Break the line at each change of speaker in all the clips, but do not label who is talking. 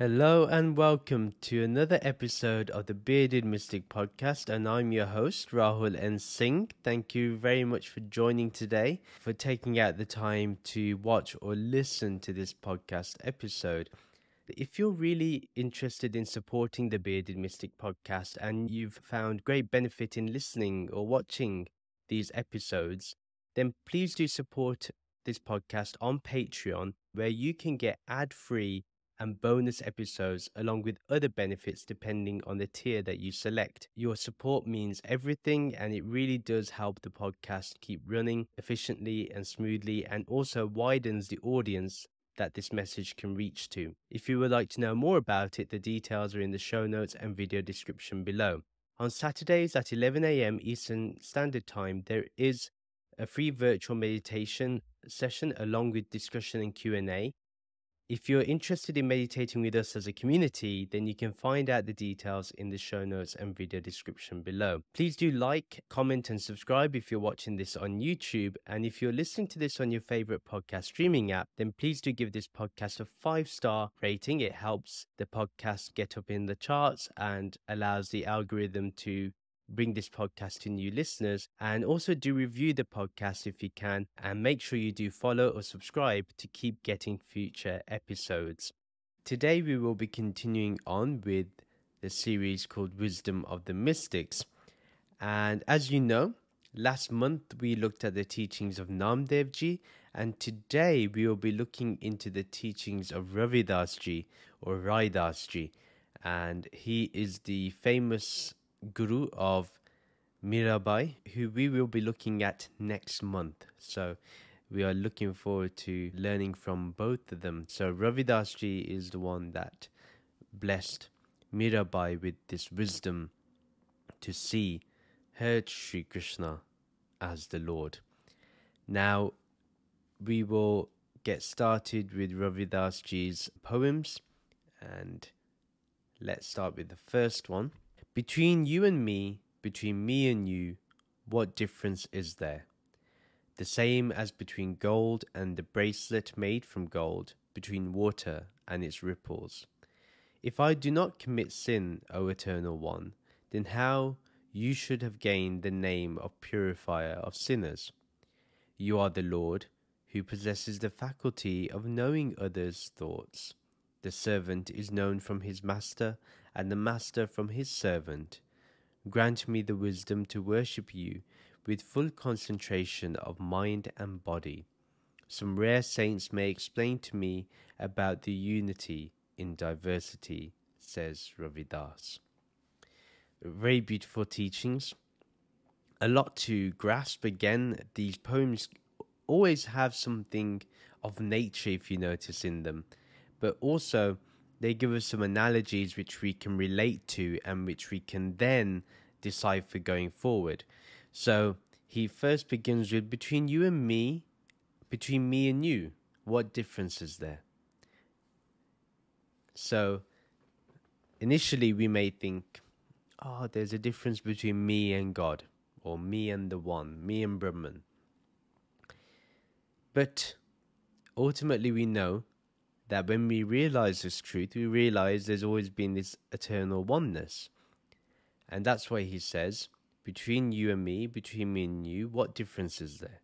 Hello and welcome to another episode of the Bearded Mystic Podcast, and I'm your host Rahul N. Singh. Thank you very much for joining today, for taking out the time to watch or listen to this podcast episode. If you're really interested in supporting the Bearded Mystic Podcast and you've found great benefit in listening or watching these episodes, then please do support this podcast on Patreon, where you can get ad-free and bonus episodes along with other benefits depending on the tier that you select. Your support means everything, and it really does help the podcast keep running efficiently and smoothly, and also widens the audience that this message can reach to. If you would like to know more about it, the details are in the show notes and video description below. On Saturdays at 11 a.m. Eastern Standard Time, there is a free virtual meditation session along with discussion and Q&A. If you're interested in meditating with us as a community, then you can find out the details in the show notes and video description below. Please do like, comment, and subscribe if you're watching this on YouTube. And if you're listening to this on your favorite podcast streaming app, then please do give this podcast a 5-star rating. It helps the podcast get up in the charts and allows the algorithm to bring this podcast to new listeners. And also do review the podcast if you can, and make sure you do follow or subscribe to keep getting future episodes. Today we will be continuing on with the series called Wisdom of the Mystics, and as you know, last month we looked at the teachings of Namdev Ji, and today we will be looking into the teachings of Ravidas Ji or Raidas Ji, and he is the famous Guru of Mirabai, who we will be looking at next month. So we are looking forward to learning from both of them. So Ravidas Ji is the one that blessed Mirabai with this wisdom to see her Sri Krishna as the Lord. Now we will get started with Ravidas Ji's poems, and let's start with the first one. Between you and me, between me and you, what difference is there? The same as between gold and the bracelet made from gold, between water and its ripples. If I do not commit sin, O Eternal One, then how you should have gained the name of purifier of sinners. You are the Lord, who possesses the faculty of knowing others' thoughts. The servant is known from his master, and the master from his servant. Grant me the wisdom to worship you with full concentration of mind and body. Some rare saints may explain to me about the unity in diversity, says Ravidas. Very beautiful teachings. A lot to grasp. Again, these poems always have something of nature, if you notice, in them. But also, they give us some analogies which we can relate to and which we can then decipher going forward. So he first begins with, between you and me, between me and you, what difference is there? So initially we may think, there's a difference between me and God, or me and the One, me and Brahman. But ultimately we know that when we realize this truth, we realize there's always been this eternal oneness. And that's why he says, between you and me, between me and you, what difference is there?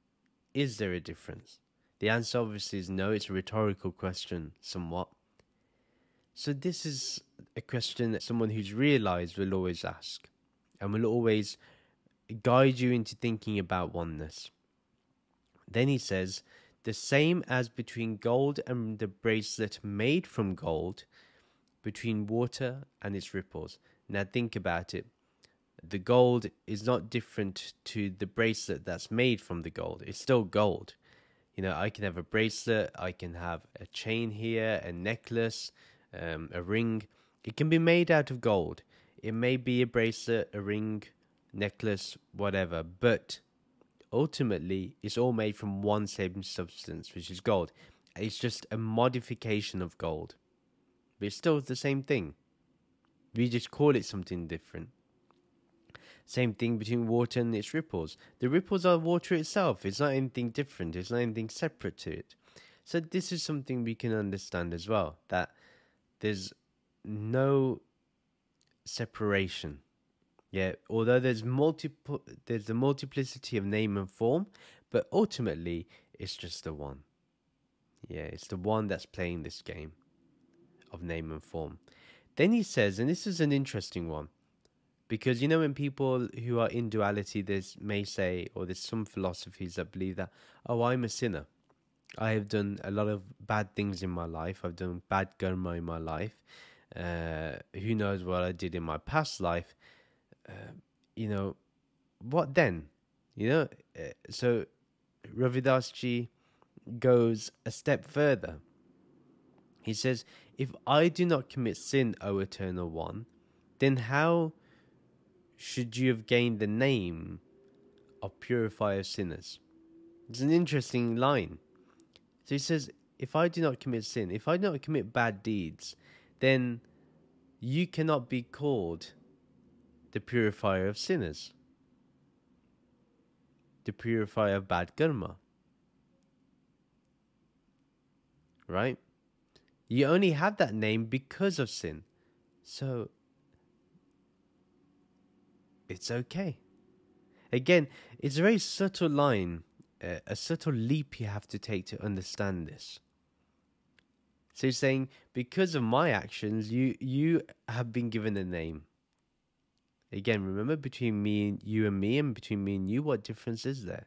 Is there a difference? The answer obviously is no. It's a rhetorical question, somewhat. So this is a question that someone who's realized will always ask, and will always guide you into thinking about oneness. Then he says, the same as between gold and the bracelet made from gold, between water and its ripples. Now think about it. The gold is not different to the bracelet that's made from the gold. It's still gold. You know, I can have a bracelet, I can have a chain here, a necklace, a ring. It can be made out of gold. It may be a bracelet, a ring, necklace, whatever, but ultimately it's all made from one same substance, which is gold. It's just a modification of gold, but it's still the same thing. We just call it something different. Same thing between water and its ripples. The ripples are water itself. It's not anything different. It's not anything separate to it. So this is something we can understand as well, that there's no separation. Yeah, although there's a multiplicity of name and form, but ultimately it's just the one. Yeah, it's the one that's playing this game of name and form. Then he says, and this is an interesting one, because when people who are in duality, may say, or there's some philosophies that believe that, oh, I'm a sinner. I have done a lot of bad things in my life. I've done bad karma in my life. Who knows what I did in my past life? What then? So Ravidas ji goes a step further. He says, if I do not commit sin, O Eternal One, then how should you have gained the name of purifier of sinners? It's an interesting line. So he says, if I do not commit sin, if I do not commit bad deeds, then you cannot be called the purifier of sinners, the purifier of bad karma. Right? You only have that name because of sin. So it's okay. Again, it's a very subtle line, a subtle leap you have to take to understand this. So he's saying, because of my actions, you have been given a name. Again, remember, between me and you and between me and you, what difference is there?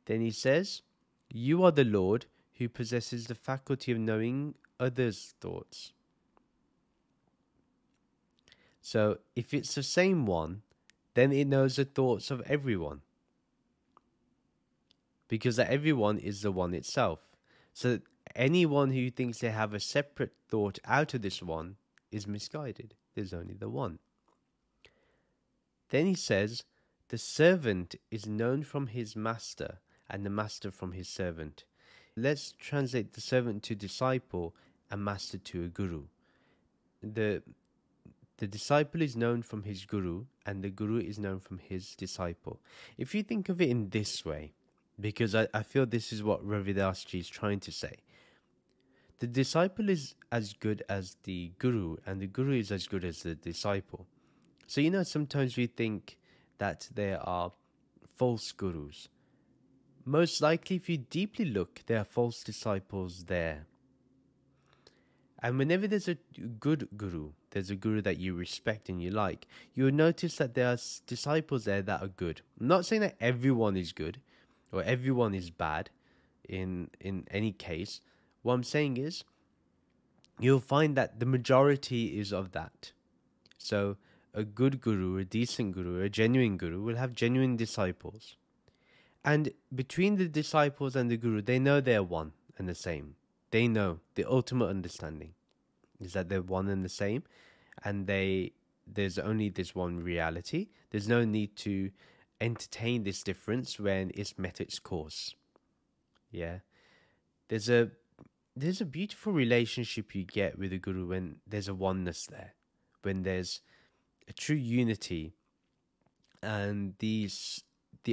Then he says, you are the Lord who possesses the faculty of knowing others' thoughts. So if it's the same one, then it knows the thoughts of everyone. Because that everyone is the one itself. So anyone who thinks they have a separate thought out of this one is misguided. There's only the one. Then he says, the servant is known from his master, and the master from his servant. Let's translate the servant to disciple and master to a guru. The disciple is known from his guru, and the guru is known from his disciple. If you think of it in this way, because I feel this is what Ravidas ji is trying to say. The disciple is as good as the guru, and the guru is as good as the disciple. So sometimes we think that there are false gurus. Most likely, if you deeply look, there are false disciples there. And whenever there's a good guru, there's a guru that you respect and you like, you'll notice that there are disciples there that are good. I'm not saying that everyone is good or everyone is bad in any case. What I'm saying is, you'll find that the majority is of that. So a good guru, a decent guru, a genuine guru will have genuine disciples. And between the disciples and the guru, they know they're one and the same. They know the ultimate understanding is that they're one and the same, and there's only this one reality. There's no need to entertain this difference when it's met its course. Yeah. There's a beautiful relationship you get with the guru when there's a oneness there, when there's a true unity, and the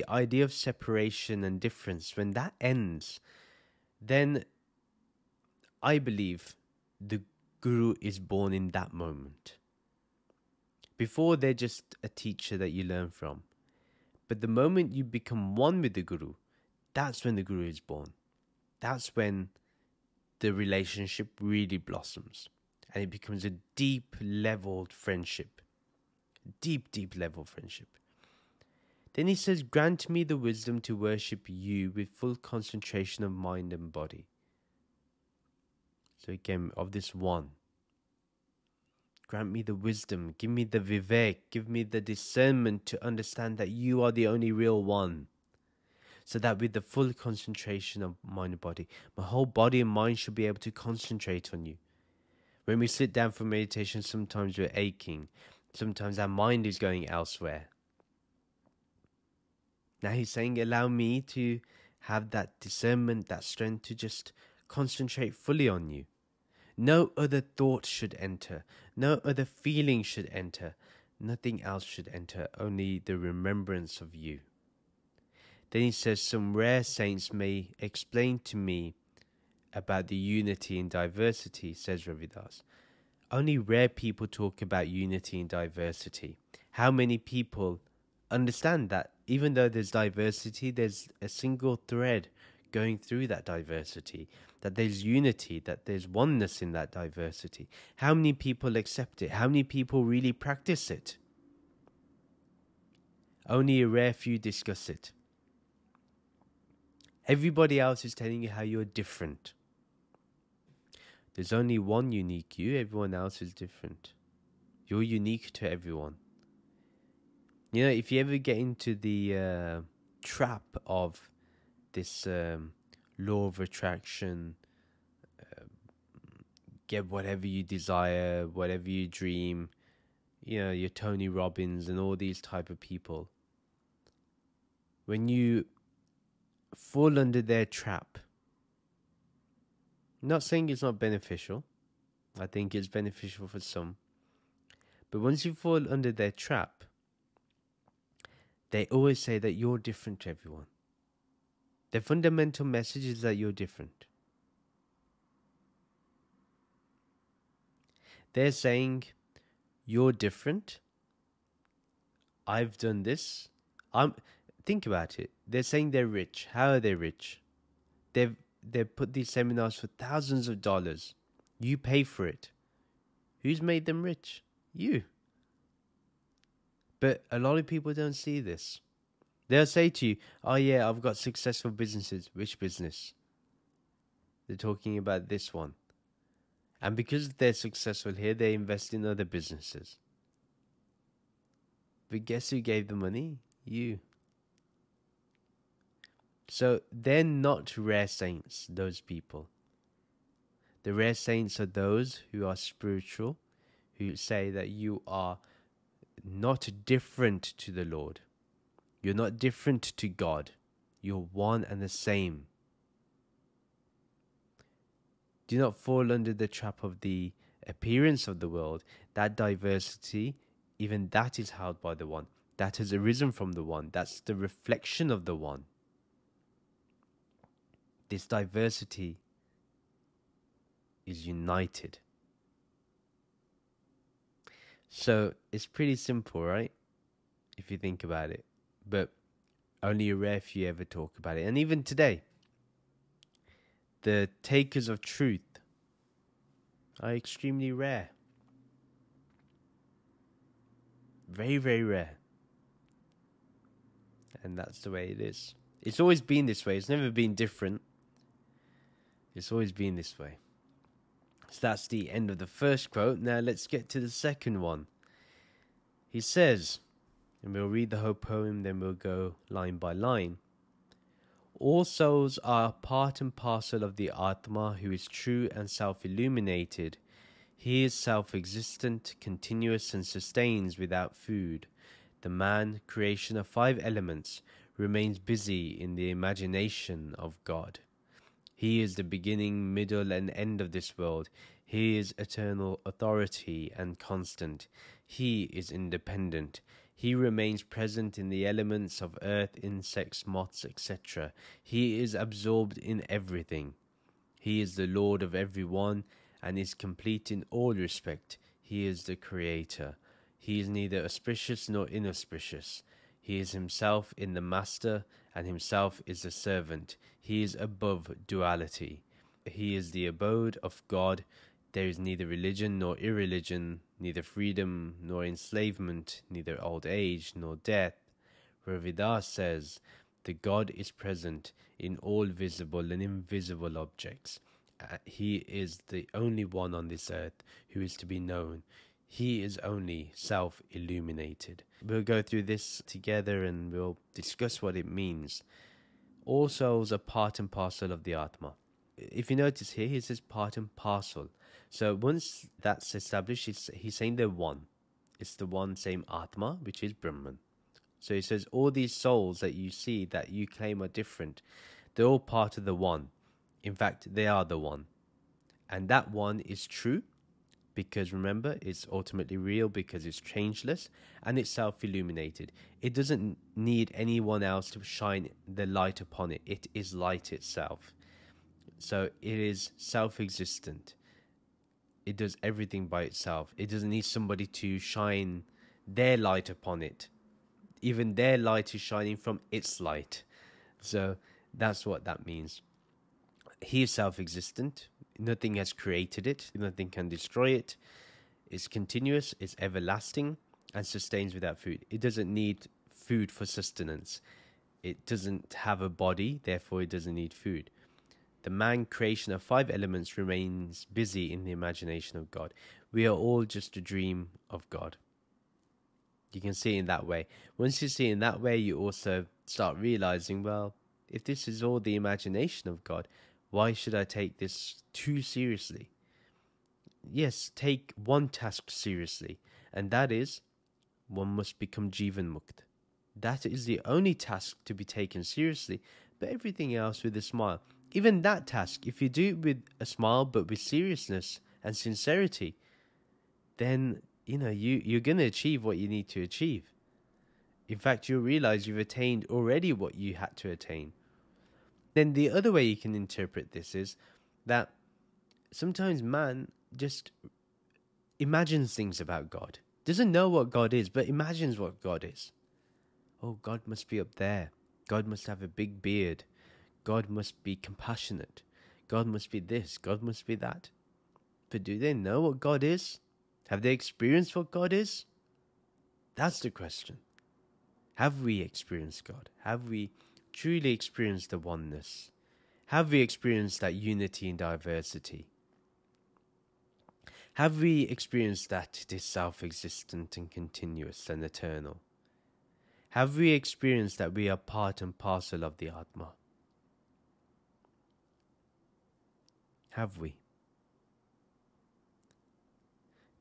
idea of separation and difference, when that ends, then I believe the guru is born in that moment. Before, they're just a teacher that you learn from. But the moment you become one with the guru, that's when the guru is born. That's when the relationship really blossoms. And it becomes a deep-leveled friendship. Deep level friendship. Then he says, grant me the wisdom to worship you with full concentration of mind and body. So again, of this one. Grant me the wisdom, give me the vivek, give me the discernment to understand that you are the only real one. So that with the full concentration of mind and body, my whole body and mind should be able to concentrate on you. When we sit down for meditation, sometimes we're aching. Sometimes our mind is going elsewhere. Now he's saying, allow me to have that discernment, that strength to just concentrate fully on you. No other thoughts should enter. No other feeling should enter. Nothing else should enter. Only the remembrance of you. Then he says, some rare saints may explain to me about the unity and diversity, says Ravidas. Only rare people talk about unity and diversity. How many people understand that even though there's diversity, there's a single thread going through that diversity, that there's unity, that there's oneness in that diversity? How many people accept it? How many people really practice it? Only a rare few discuss it. Everybody else is telling you how you're different. There's only one unique you, everyone else is different. You're unique to everyone. You know, if you ever get into the trap of this law of attraction, get whatever you desire, whatever you dream, you know, your Tony Robbins and all these type of people, when you fall under their trap, I'm not saying it's not beneficial. I think it's beneficial for some. But once you fall under their trap, they always say that you're different to everyone. The fundamental message is that you're different. They're saying, you're different. I've done this. Think about it. They're saying they're rich. How are they rich? They've put these seminars for thousands of dollars. You pay for it. Who's made them rich? You. But a lot of people don't see this. They'll say to you, oh yeah, I've got successful businesses. Which business? They're talking about this one. And because they're successful here, they invest in other businesses. But guess who gave the money? You. So they're not rare saints, those people. The rare saints are those who are spiritual, who say that you are not different to the Lord. You're not different to God. You're one and the same. Do not fall under the trap of the appearance of the world. That diversity, even that is held by the one. That has arisen from the one. That's the reflection of the one. This diversity is united. So it's pretty simple, right? If you think about it. But only a rare few ever talk about it. And even today, the takers of truth are extremely rare. Very, very rare. And that's the way it is. It's always been this way. It's never been different. It's always been this way. So that's the end of the first quote. Now let's get to the second one. He says, and we'll read the whole poem, then we'll go line by line. All souls are part and parcel of the Atma, who is true and self-illuminated. He is self-existent, continuous, and sustains without food. The man, creation of 5 elements, remains busy in the imagination of God. He is the beginning, middle, and end of this world. He is eternal authority and constant. He is independent. He remains present in the elements of earth, insects, moths, etc. He is absorbed in everything. He is the Lord of everyone and is complete in all respect. He is the Creator. He is neither auspicious nor inauspicious. He is himself in the master, and himself is the servant. He is above duality. He is the abode of God. There is neither religion nor irreligion, neither freedom nor enslavement, neither old age nor death. Ravidas says, the God is present in all visible and invisible objects. He is the only one on this earth who is to be known. He is only self-illuminated. We'll go through this together and we'll discuss what it means. All souls are part and parcel of the Atma. If you notice here, he says part and parcel. So once that's established, he's saying they're one. It's the one same Atma, which is Brahman. So he says all these souls that you see, that you claim are different, they're all part of the one. In fact, they are the one. And that one is true Because remember, it's ultimately real because it's changeless and it's self-illuminated. It doesn't need anyone else to shine the light upon it. It is light itself. So it is self-existent. It does everything by itself. It doesn't need somebody to shine their light upon it. Even their light is shining from its light. So that's what that means. He is self-existent. Nothing has created it. Nothing can destroy it. It's continuous. It's everlasting and sustains without food. It doesn't need food for sustenance. It doesn't have a body, therefore it doesn't need food. The man creation of 5 elements remains busy in the imagination of God. We are all just a dream of God. You can see it in that way. Once you see it in that way, you also start realizing, well, if this is all the imagination of God, why should I take this too seriously? Yes, take one task seriously, and that is, one must become Jivan Mukt. That is the only task to be taken seriously, but everything else with a smile. Even that task, if you do it with a smile, but with seriousness and sincerity, then, you're going to achieve what you need to achieve. In fact, you'll realize you've attained already what you had to attain. Then the other way you can interpret this is that sometimes man just imagines things about God. Doesn't know what God is, but imagines what God is. Oh, God must be up there. God must have a big beard. God must be compassionate. God must be this. God must be that. But do they know what God is? Have they experienced what God is? That's the question. Have we experienced God? Have we truly experienced the oneness? Have we experienced that unity in diversity? Have we experienced that it is self-existent and continuous and eternal? Have we experienced that we are part and parcel of the Atma? Have we?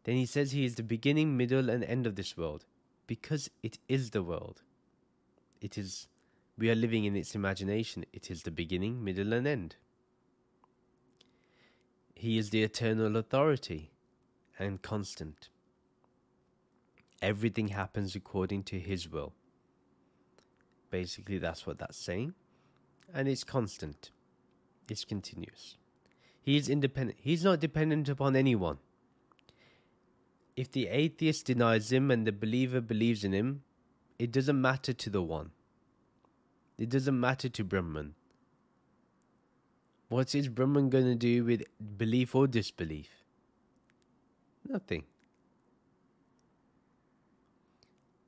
Then he says he is the beginning, middle, and end of this world, because it is the world. We are living in its imagination. It is the beginning, middle, and end. He is the eternal authority and constant. Everything happens according to his will. Basically, that's what that's saying. And it's constant. It's continuous. He is independent. He's not dependent upon anyone. If the atheist denies him and the believer believes in him, it doesn't matter to the one. It doesn't matter to Brahman. What is Brahman going to do with belief or disbelief? Nothing.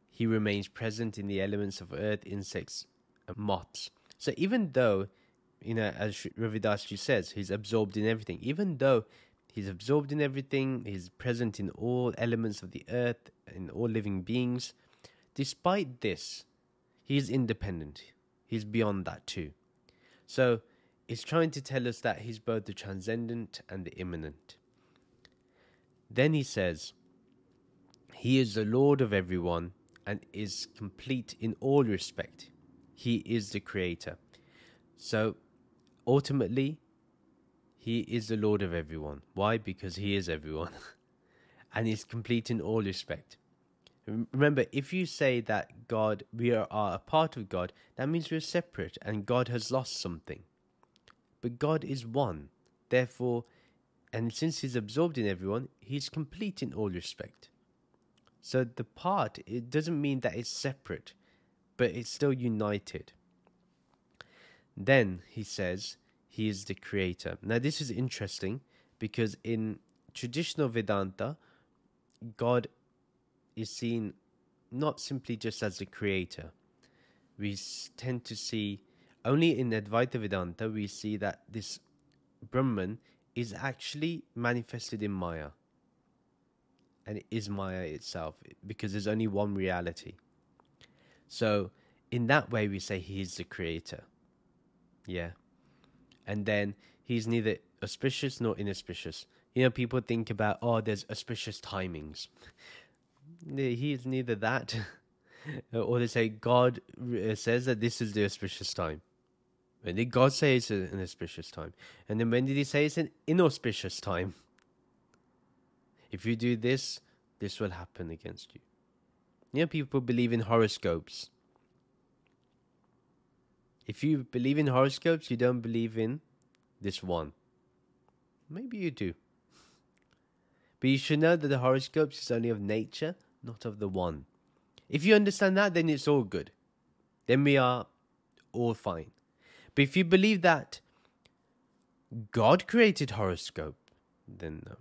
He remains present in the elements of earth, insects, and moths. So even though, as Ravidas says, he's absorbed in everything. Even though he's absorbed in everything, he's present in all elements of the earth, in all living beings. Despite this, he is independent. He's beyond that too. So it's trying to tell us that he's both the transcendent and the immanent. Then he says, he is the Lord of everyone and is complete in all respect. He is the creator. So ultimately, he is the Lord of everyone. Why? Because he is everyone. And is complete in all respect. Remember, if you say that we are a part of God, that means we're separate and God has lost something. But God is one. Therefore, and since he's absorbed in everyone, he's complete in all respect. So the part, it doesn't mean that it's separate, but it's still united. Then he says he is the creator. Now this is interesting because in traditional Vedanta, God is seen not simply just as the creator. We tend to see, only in Advaita Vedanta, we see that this Brahman is actually manifested in Maya. And it is Maya itself, because there's only one reality. So, in that way, we say he is the creator. Yeah. And then, he's neither auspicious nor inauspicious. People think about, there's auspicious timings. He is neither that, or they say God says that this is the auspicious time. When did God say it's an auspicious time? And then when did he say it's an inauspicious time? If you do this, this will happen against you. You know, people believe in horoscopes. If you believe in horoscopes, you don't believe in this one. Maybe you do. But you should know that the horoscopes is only of nature, not of the one. If you understand that, then it's all good. Then we are all fine. But if you believe that God created horoscope, then no.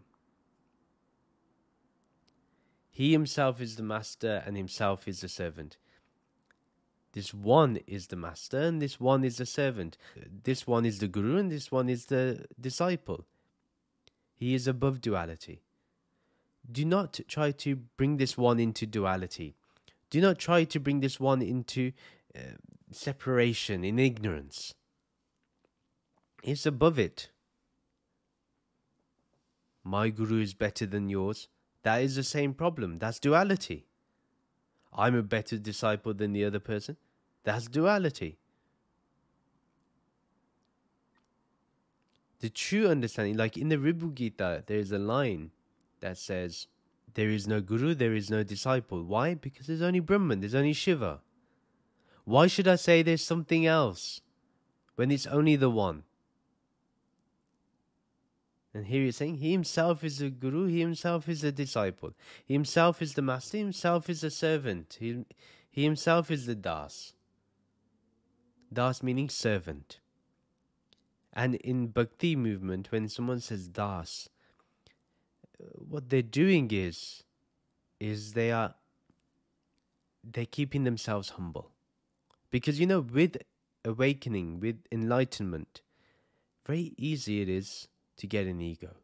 He himself is the master and himself is the servant. This one is the master and this one is the servant. This one is the guru and this one is the disciple. He is above duality. Do not try to bring this one into duality. Do not try to bring this one into separation, in ignorance. It's above it. My guru is better than yours. That is the same problem. That's duality. I'm a better disciple than the other person. That's duality. The true understanding, like in the Ribhu Gita, there is a line that says, there is no guru, there is no disciple. Why? Because there's only Brahman, there's only Shiva. Why should I say there's something else when it's only the one? And here he's saying, he himself is the guru, he himself is the disciple. He himself is the master, he himself is the servant. He himself is the das. Das meaning servant. And in Bhakti movement, when someone says das, what they're doing is they're keeping themselves humble. Because, you know, with awakening, with enlightenment, very easy it is to get an ego,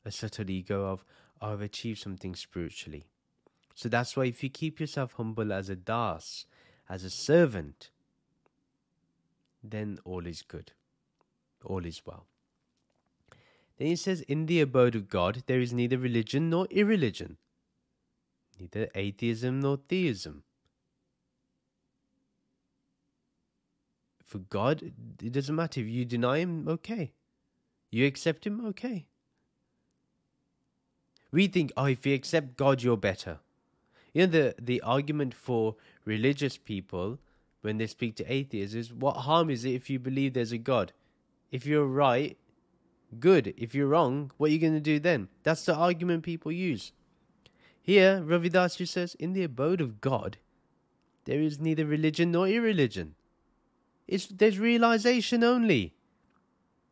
a subtle ego of, oh, I've achieved something spiritually. So that's why if you keep yourself humble as a das, as a servant, then all is good, all is well. Then he says, in the abode of God, there is neither religion nor irreligion, neither atheism nor theism. For God, it doesn't matter. If you deny him, okay. You accept him, okay. We think, oh, if you accept God, you're better. You know, the argument for religious people when they speak to atheists is, what harm is it if you believe there's a God? If you're right, good. If you're wrong, what are you going to do then? That's the argument people use. Here, Ravidas just says, in the abode of God, there is neither religion nor irreligion. There's realization only.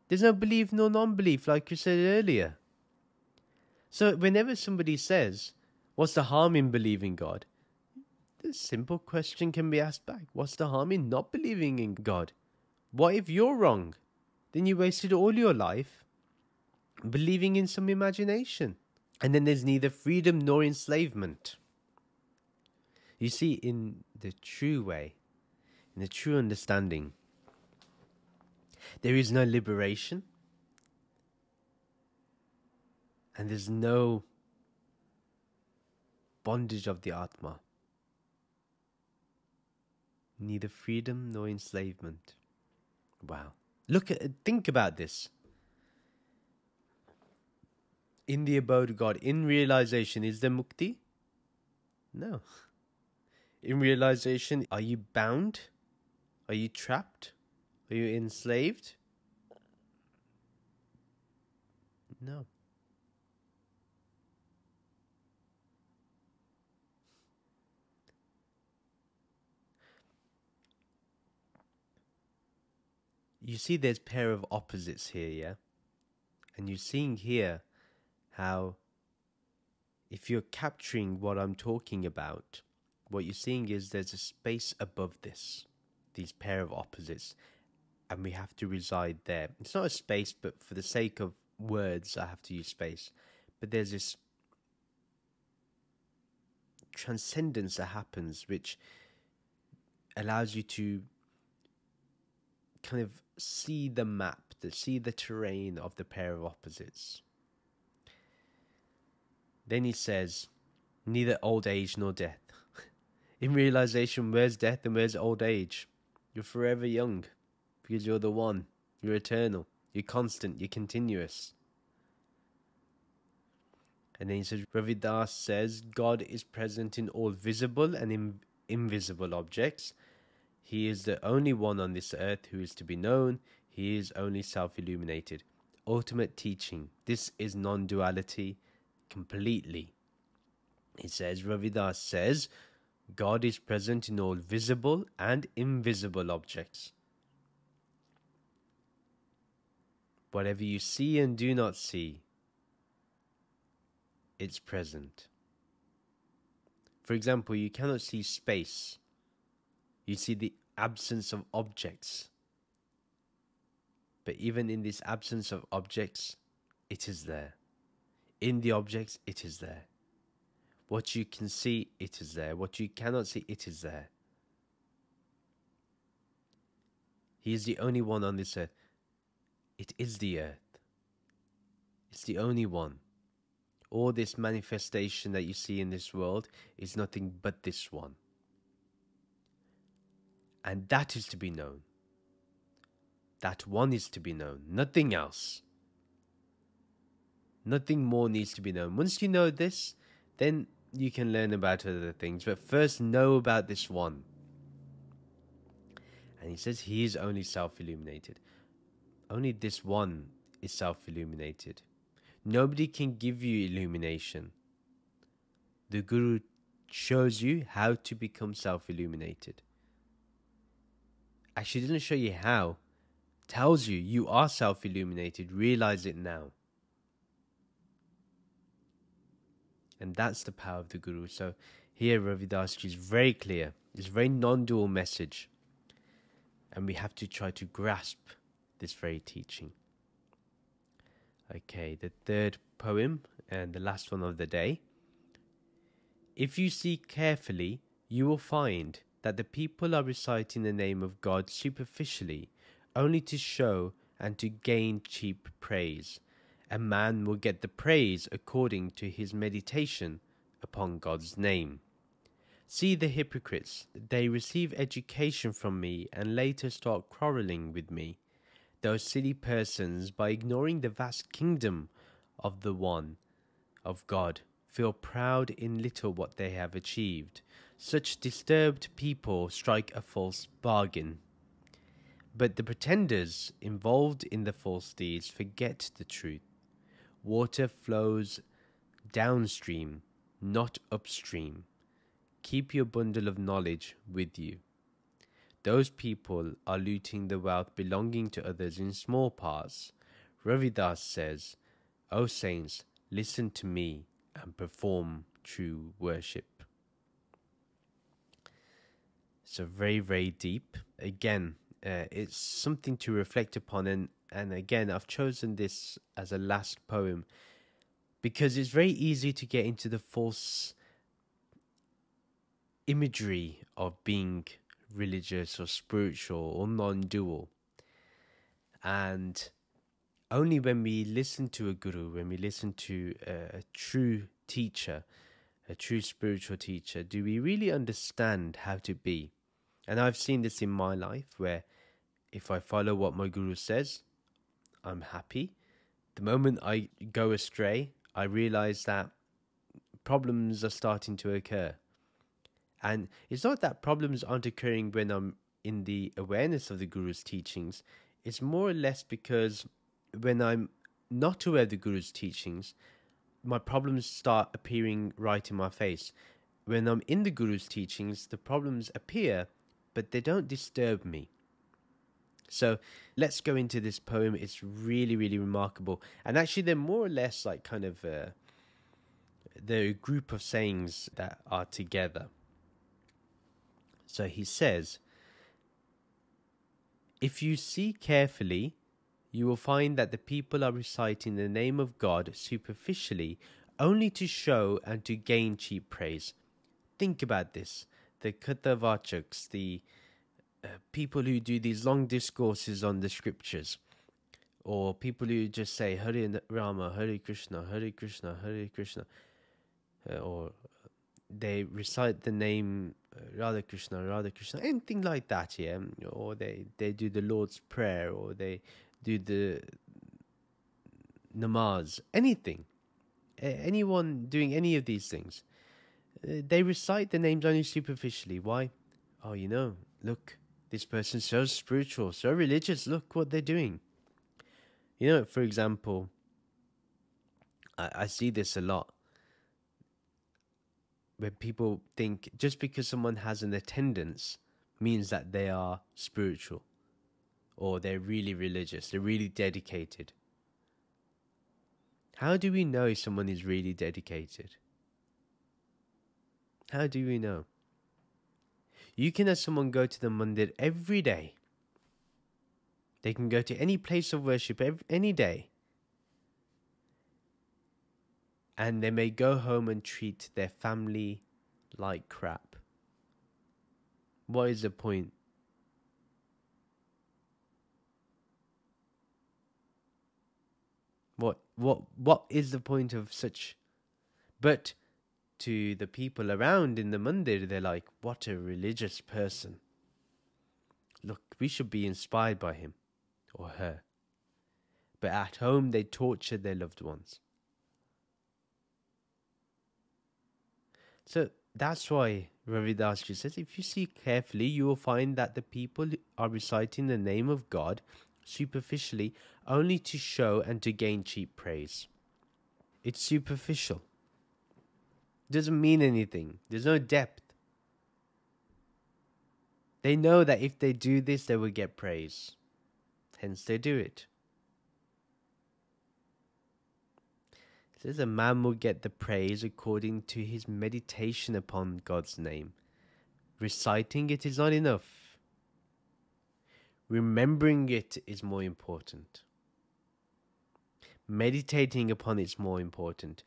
There's no belief nor non-belief, like you said earlier. So whenever somebody says, what's the harm in believing God? The simple question can be asked back. What's the harm in not believing in God? What if you're wrong? Then you wasted all your life believing in some imagination. And then there's neither freedom nor enslavement. You see, in the true way, in the true understanding, there is no liberation and there's no bondage of the Atma. Neither freedom nor enslavement. Wow. Think about this. In the abode of God, in realization, is there mukti? No. In realization, are you bound? Are you trapped? Are you enslaved? No. You see there's a pair of opposites here, yeah? And you're seeing here how if you're capturing what I'm talking about, what you're seeing is there's a space above this, these pair of opposites, and we have to reside there. It's not a space, but for the sake of words, I have to use space. But there's this transcendence that happens, which allows you to kind of see the map, to see the terrain of the pair of opposites. Then he says, neither old age nor death. In realization, where's death and where's old age? You're forever young because you're the one. You're eternal. You're constant. You're continuous. And then he says, Ravidas says, God is present in all visible and invisible objects. He is the only one on this earth who is to be known. He is only self-illuminated. Ultimate teaching. This is non-duality completely. He says, Ravidas says, God is present in all visible and invisible objects. Whatever you see and do not see, it's present. For example, you cannot see space. You see the absence of objects. But even in this absence of objects, it is there. In the objects, it is there. What you can see, it is there. What you cannot see, it is there. He is the only one on this earth. It is the earth. It's the only one. All this manifestation that you see in this world is nothing but this one. And that is to be known. That one is to be known. Nothing else. Nothing more needs to be known. Once you know this, then you can learn about other things. But first, know about this one. And he says he is only self-illuminated. Only this one is self-illuminated. Nobody can give you illumination. The Guru shows you how to become self-illuminated. Actually, doesn't show you how. Tells you you are self-illuminated. Realize it now. And that's the power of the Guru. So here Ravidas is very clear. It's a very non-dual message. And we have to try to grasp this very teaching. Okay, the third poem and the last one of the day. If you seek carefully, you will find that the people are reciting the name of God superficially, only to show and to gain cheap praise. A man will get the praise according to his meditation upon God's name. See the hypocrites, they receive education from me and later start quarreling with me. Those silly persons, by ignoring the vast kingdom of the one, of God, feel proud in little what they have achieved. Such disturbed people strike a false bargain. But the pretenders involved in the false deeds forget the truth. Water flows downstream, not upstream. Keep your bundle of knowledge with you. Those people are looting the wealth belonging to others in small parts. Ravidas says, O saints, listen to me and perform true worship. So very, very deep. Again, it's something to reflect upon. And again, I've chosen this as a last poem because it's very easy to get into the false imagery of being religious or spiritual or non-dual. And only when we listen to a guru, when we listen to a true teacher, a true spiritual teacher, do we really understand how to be. And I've seen this in my life where if I follow what my guru says, I'm happy. The moment I go astray, I realize that problems are starting to occur. And it's not that problems aren't occurring when I'm in the awareness of the Guru's teachings. It's more or less because when I'm not aware of the Guru's teachings, my problems start appearing right in my face. When I'm in the Guru's teachings, the problems appear, but they don't disturb me. So let's go into this poem. It's really, really remarkable. And actually, they're more or less like kind of they're a group of sayings that are together. So he says, if you see carefully, you will find that the people are reciting the name of God superficially, only to show and to gain cheap praise. Think about this. The Kathavachaks, the people who do these long discourses on the scriptures, or people who just say Hare Rama, Hare Krishna, Hare Krishna, Hare Krishna, or they recite the name Radha Krishna, Radha Krishna, anything like that, yeah. Or they do the Lord's Prayer, or they do the namaz, anything. anyone doing any of these things, they recite the names only superficially. Why? Oh, look, this person's so spiritual, so religious. Look what they're doing. For example, I see this a lot. When people think just because someone has an attendance means that they are spiritual, or they're really religious, they're really dedicated. How do we know if someone is really dedicated? How do we know? You can have someone go to the mandir every day. They can go to any place of worship any day. And they may go home and treat their family like crap. What is the point? What is the point of such? But to the people around in the mandir, they're like, what a religious person. Look, we should be inspired by him or her. But at home, they torture their loved ones. So that's why Ravidas says, if you see carefully, you will find that the people are reciting the name of God superficially only to show and to gain cheap praise. It's superficial. Doesn't mean anything. There's no depth. They know that if they do this, they will get praise. Hence they do it. It says a man will get the praise according to his meditation upon God's name. Reciting it is not enough. Remembering it is more important. Meditating upon it is more important.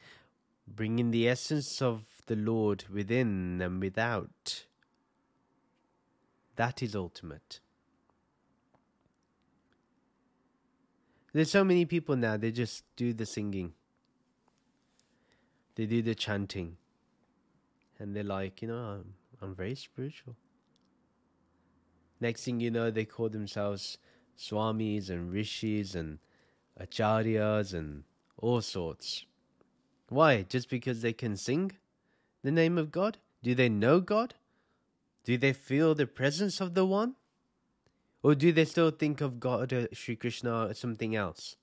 Bringing the essence of the Lord within and without. That is ultimate. There's so many people now, they just do the singing. They do the chanting. And they're like, I'm very spiritual. Next thing you know, they call themselves swamis and rishis and acharyas and all sorts. Why? Just because they can sing the name of God? Do they know God? Do they feel the presence of the One? Or do they still think of God, Sri Krishna, or something else?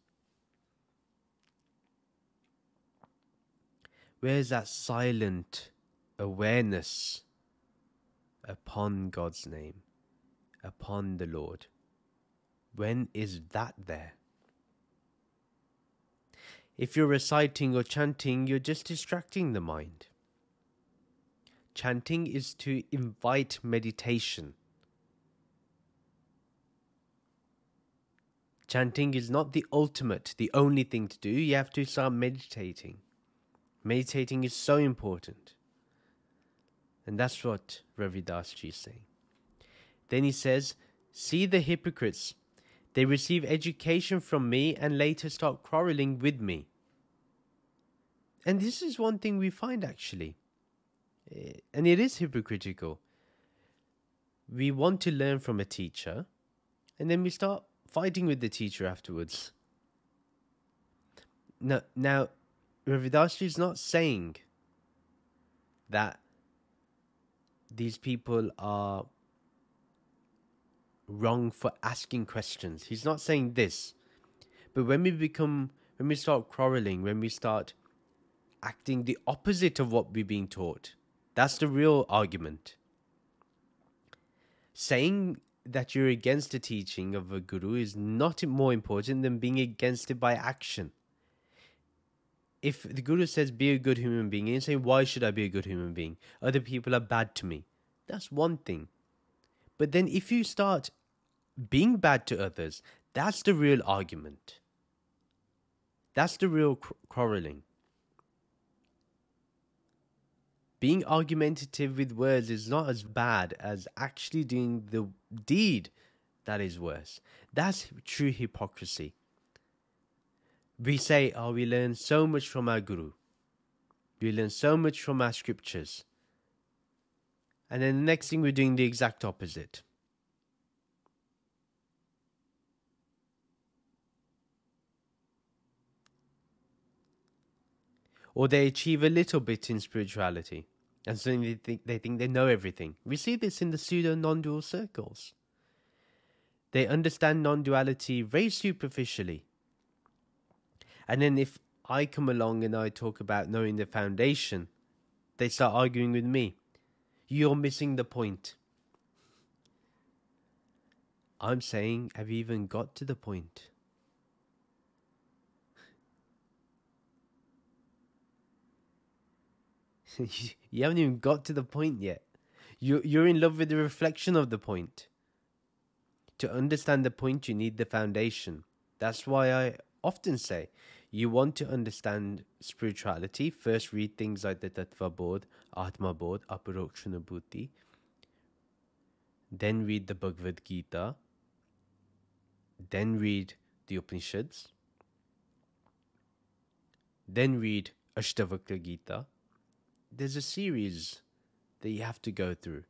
Where is that silent awareness upon God's name, upon the Lord? When is that there? If you're reciting or chanting, you're just distracting the mind. Chanting is to invite meditation. Chanting is not the ultimate, the only thing to do. You have to start meditating. Meditating is so important. And that's what Ravidas ji is saying. Then he says, see the hypocrites. They receive education from me and later start quarreling with me. And this is one thing we find actually. And it is hypocritical. We want to learn from a teacher and then we start fighting with the teacher afterwards. Now Ravidas is not saying that these people are wrong for asking questions. He's not saying this. But when we start quarreling, when we start acting the opposite of what we're being taught, that's the real argument. Saying that you're against the teaching of a guru is not more important than being against it by action. If the guru says be a good human being, and you say, why should I be a good human being? Other people are bad to me. That's one thing. But then if you start being bad to others, that's the real argument. That's the real quarreling. Being argumentative with words is not as bad as actually doing the deed that is worse. That's true hypocrisy. We say, we learn so much from our guru. We learn so much from our scriptures. And then the next thing we're doing the exact opposite. Or they achieve a little bit in spirituality, and suddenly they think they know everything. We see this in the pseudo non-dual circles. They understand non-duality very superficially. And then if I come along and I talk about knowing the foundation, they start arguing with me. You're missing the point. I'm saying, have you even got to the point? You haven't even got to the point yet. You're in love with the reflection of the point. To understand the point, you need the foundation. That's why I often say, you want to understand spirituality, first read things like the Tattva Bodh, Atma Bodh, Aparokshanubhuti. Then read the Bhagavad Gita. Then read the Upanishads. Then read Ashtavakra Gita. There's a series that you have to go through.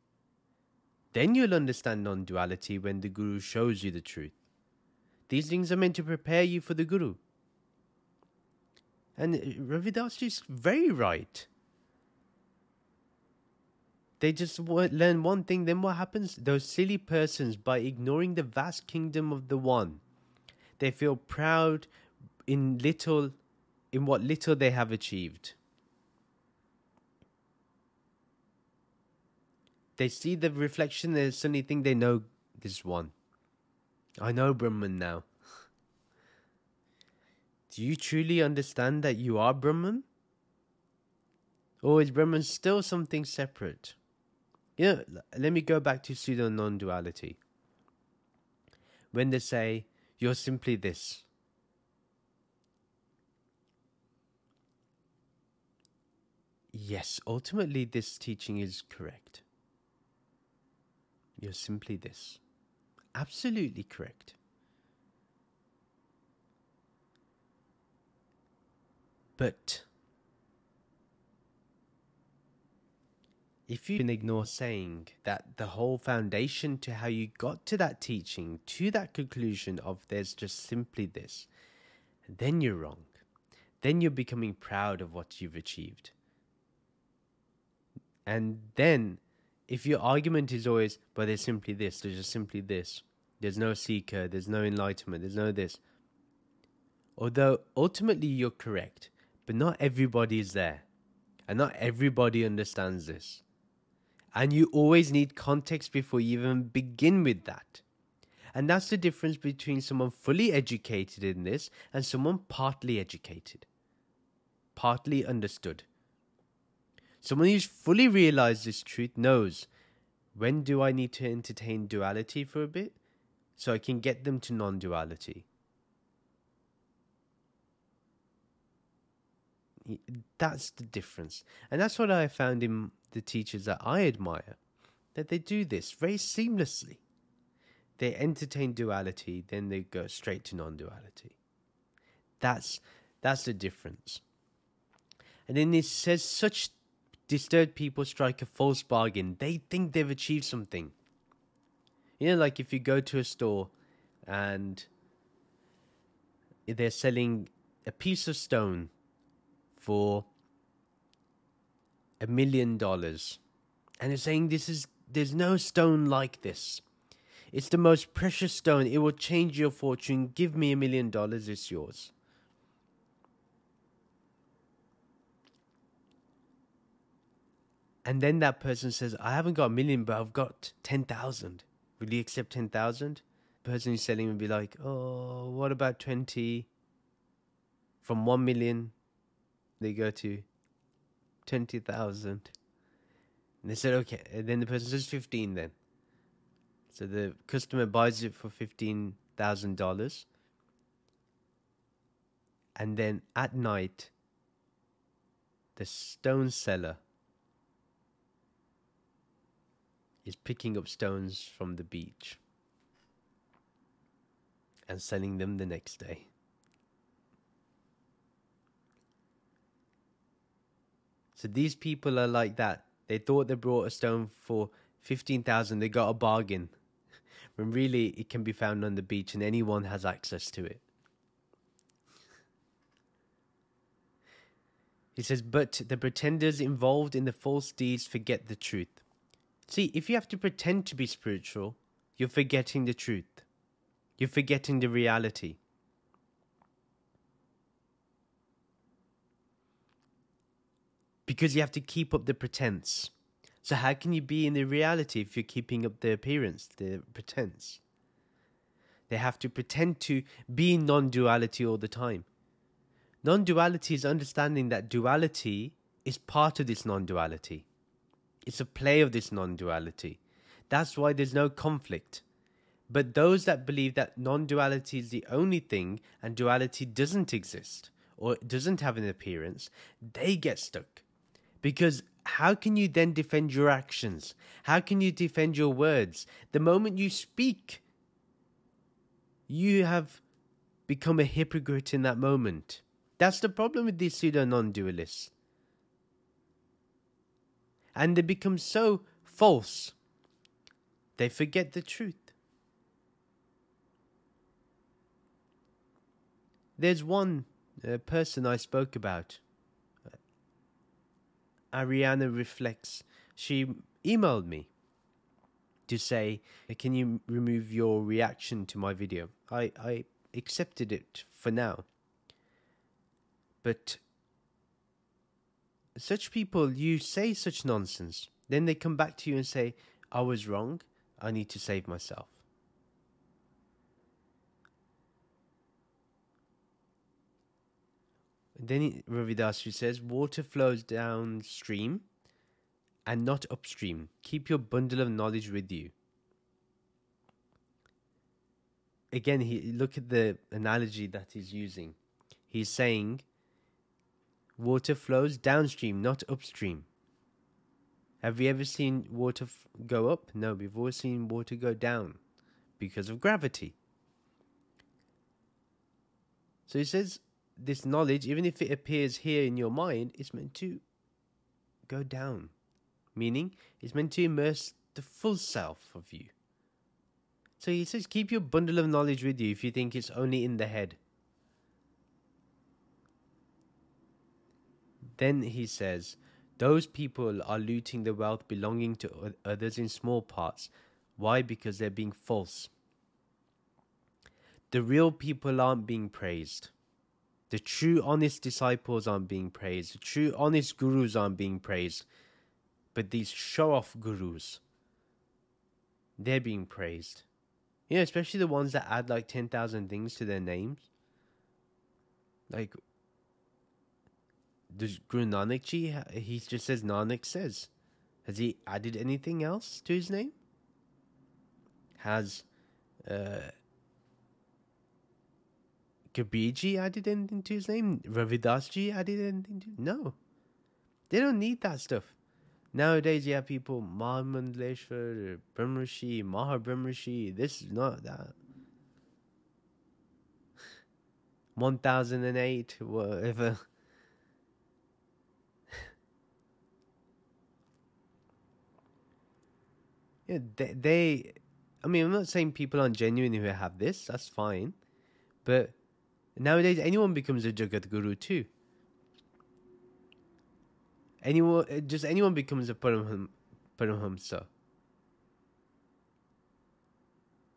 Then you'll understand non-duality when the Guru shows you the truth. These things are meant to prepare you for the Guru. And Ravidas is very right. They just learn one thing, then what happens? Those silly persons, by ignoring the vast kingdom of the One, they feel proud in what little they have achieved. They see the reflection, they suddenly think they know this one. I know Brahman now. Do you truly understand that you are Brahman? Or is Brahman still something separate? Let me go back to pseudo non-duality. When they say, you're simply this. Yes, ultimately this teaching is correct. You're simply this. Absolutely correct. But if you can ignore saying that the whole foundation to how you got to that teaching, to that conclusion of there's just simply this, then you're wrong. Then you're becoming proud of what you've achieved. And then, if your argument is always, but there's simply this, there's just simply this, there's no seeker, there's no enlightenment, there's no this. Although ultimately you're correct, but not everybody is there. And not everybody understands this. And you always need context before you even begin with that. And that's the difference between someone fully educated in this and someone partly educated. Partly understood. Someone who's fully realized this truth knows, when do I need to entertain duality for a bit so I can get them to non-duality? That's the difference. And that's what I found in the teachers that I admire, that they do this very seamlessly. They entertain duality, then they go straight to non-duality. That's the difference. And then it says, such disturbed people strike a false bargain. They think they've achieved something. Like if you go to a store and they're selling a piece of stone for $1 million. And they're saying there's no stone like this. It's the most precious stone. It will change your fortune. Give me $1 million. It's yours. And then that person says, I haven't got 1 million, but I've got 10,000. Will you accept 10,000? The person who's selling will be like, oh, what about 20? From 1 million, they go to 20,000. And they said, okay. And then the person says 15 then. So the customer buys it for $15,000. And then at night, the stone seller is picking up stones from the beach and selling them the next day. So these people are like that. They thought they brought a stone for 15,000. They got a bargain. When really it can be found on the beach and anyone has access to it. He says, but the pretenders involved in the false deeds forget the truth. See, if you have to pretend to be spiritual, you're forgetting the truth. You're forgetting the reality. Because you have to keep up the pretense. So how can you be in the reality if you're keeping up the appearance, the pretense? They have to pretend to be in non-duality all the time. Non-duality is understanding that duality is part of this non-duality. It's a play of this non-duality. That's why there's no conflict. But those that believe that non-duality is the only thing and duality doesn't exist or doesn't have an appearance, they get stuck. Because how can you then defend your actions? How can you defend your words? The moment you speak, you have become a hypocrite in that moment. That's the problem with these pseudo-non-dualists. And they become so false, they forget the truth. There's one person I spoke about, Haryana Reflects. She emailed me to say, can you remove your reaction to my video? I accepted it for now. But such people, you say such nonsense, then they come back to you and say, I was wrong, I need to save myself. Then Ravidas says, water flows downstream and not upstream. Keep your bundle of knowledge with you. Again, look at the analogy that he's using. He's saying, water flows downstream, not upstream. Have you ever seen water go up? No, we've always seen water go down because of gravity. So he says, this knowledge, even if it appears here in your mind, it's meant to go down. Meaning, it's meant to immerse the full self of you. So he says, keep your bundle of knowledge with you if you think it's only in the head. Then he says, those people are looting the wealth belonging to others in small parts. Why? Because they're being false. The real people aren't being praised. The true honest disciples aren't being praised. The true honest gurus aren't being praised. But these show-off gurus, they're being praised. You know, especially the ones that add like 10,000 things to their names. Like, does Guru Nanak Ji, he just says Nanak says. Has he added anything else to his name? Has Kabir Ji added anything to his name? Ravidas Ji added anything to? No. They don't need that stuff. Nowadays you have people, Mahamandleshwar, Brahmrishi, Mahabrahmrishi, this is not that. 1008, whatever. Yeah, I mean, I'm not saying people aren't genuine who have this, that's fine. But nowadays, anyone becomes a Jagat Guru too. Anyone becomes a Paramhamsa.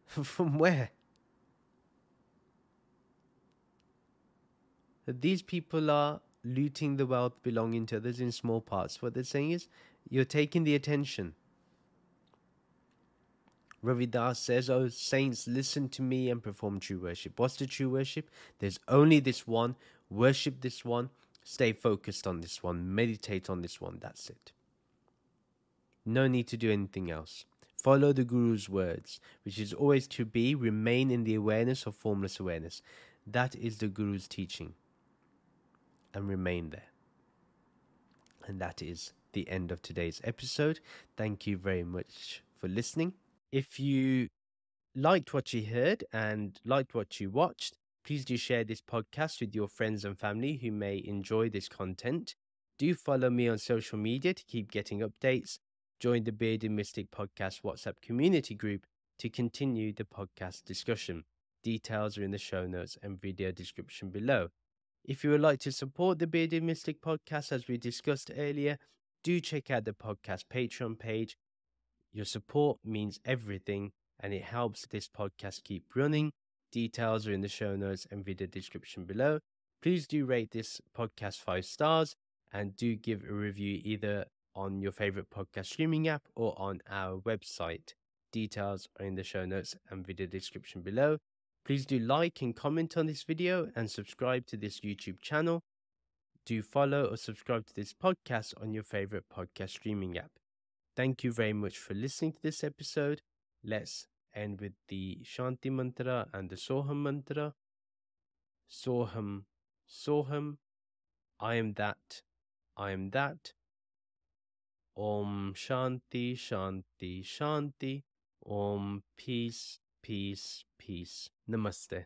From where? These people are looting the wealth belonging to others in small parts. What they're saying is, you're taking the attention. Ravidas says, oh, saints, listen to me and perform true worship. What's the true worship? There's only this one. Worship this one. Stay focused on this one. Meditate on this one. That's it. No need to do anything else. Follow the Guru's words, which is always to remain in the awareness of formless awareness. That is the Guru's teaching. And remain there. And that is the end of today's episode. Thank you very much for listening. If you liked what you heard and liked what you watched, please do share this podcast with your friends and family who may enjoy this content. Do follow me on social media to keep getting updates. Join the Bearded Mystic Podcast WhatsApp community group to continue the podcast discussion. Details are in the show notes and video description below. If you would like to support the Bearded Mystic podcast, as we discussed earlier, do check out the podcast Patreon page. Your support means everything, and it helps this podcast keep running. Details are in the show notes and video description below. Please do rate this podcast 5 stars and do give a review either on your favorite podcast streaming app or on our website. Details are in the show notes and video description below. Please do like and comment on this video and subscribe to this YouTube channel. Do follow or subscribe to this podcast on your favorite podcast streaming app. Thank you very much for listening to this episode. Let's end with the Shanti mantra and the Soham mantra. Soham, Soham, I am that, I am that. Om Shanti, Shanti, Shanti. Om Peace, Peace, Peace. Namaste.